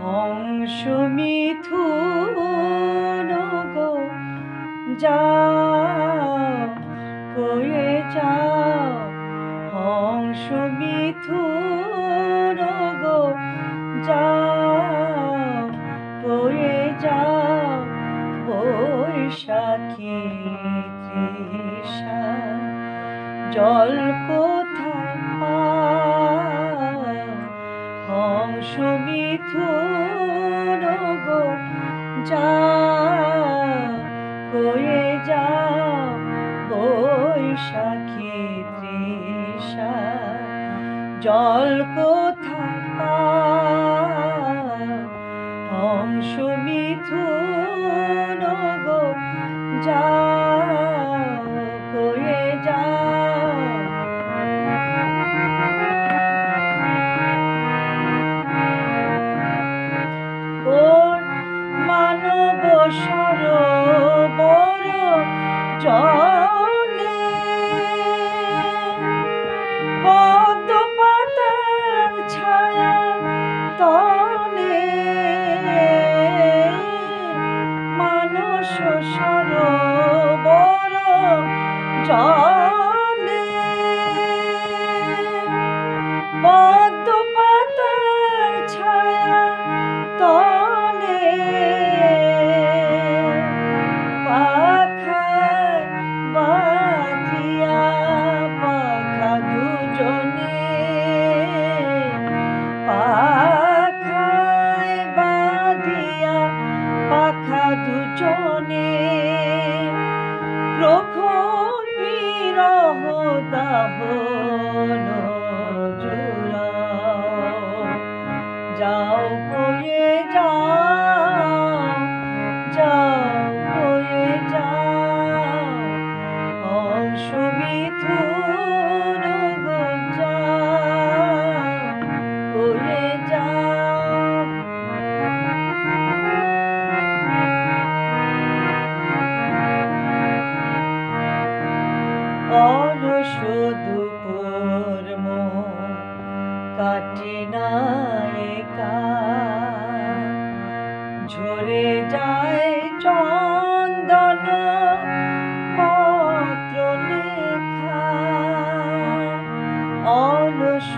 হংস মিথুন গো যাও কয়ে যাও, হংস মিথুন গো যাও কয়ে যাও, বৈশাখী তৃষা জল কোথায় পাও, হংস মিথুন গো যাও কয়ে যাও, বৈশাখী তৃষা জল কোথায় পাও, হংস মিথুন গো যাও কয়ে যাও। ওর মানব সরোবর জলে পদ্ম পাতার ছায়া তলে, মানস সরোবর জলে পদ্ম পাতার ছায়া তলে, পাখায় বাঁধিয়া পাখা দুজনে, পাখায় বাঁধিয়া পাখা দুজনে, প্রখর বিরহ দাহন জুড়াও, যাও কয়ে যাও, যাও কয়ে যাও, হংস মিথুন গো যাও কয়ে যাও। অলস দুপুর মন কাটে না একা, ঝরে যায় চন্দন পত্র লেখা, অলস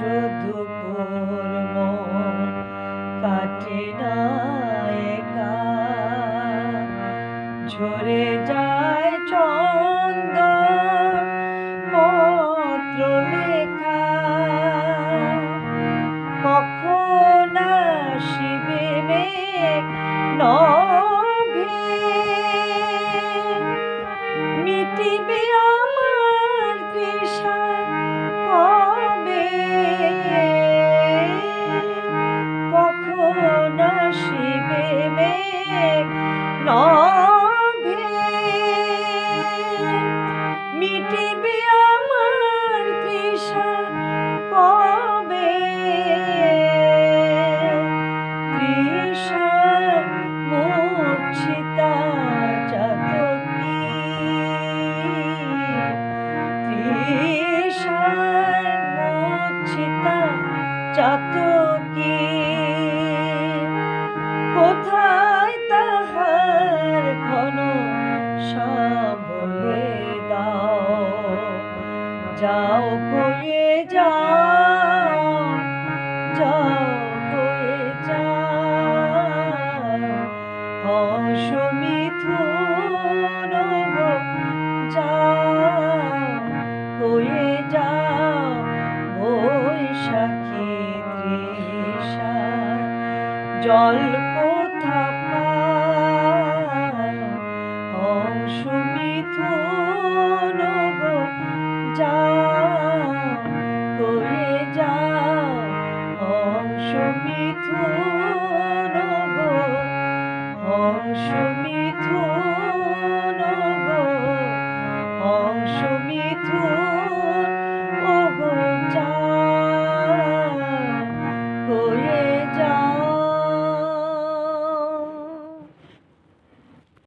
দুপুর মন কাটে না একা, ঝরে যায় চন্দন পত্র লেখা, কখন আসিবে মেঘ নভে, মিটিবে আমার তৃষা কবে, কখন আসিবে মেঘ নভে, মিটিবে আমার তৃষা কবে, তৃষা মূর্ছিতা চাতকী, তৃষা মূর্ছিতা চাতকী, কোথায় তাহার ঘন সাবলে দাও, যাও কয়ে যাও, যাও কয়ে যাও, হংস মিথুন গো যাও কয়ে যাও, বৈশাখী তৃষা জল কোথা পাও, হংস মিথুন গো যাও কয়ে যাও, হংস মিথুন গো, হংস মিথুন গো, হংস মিথুন।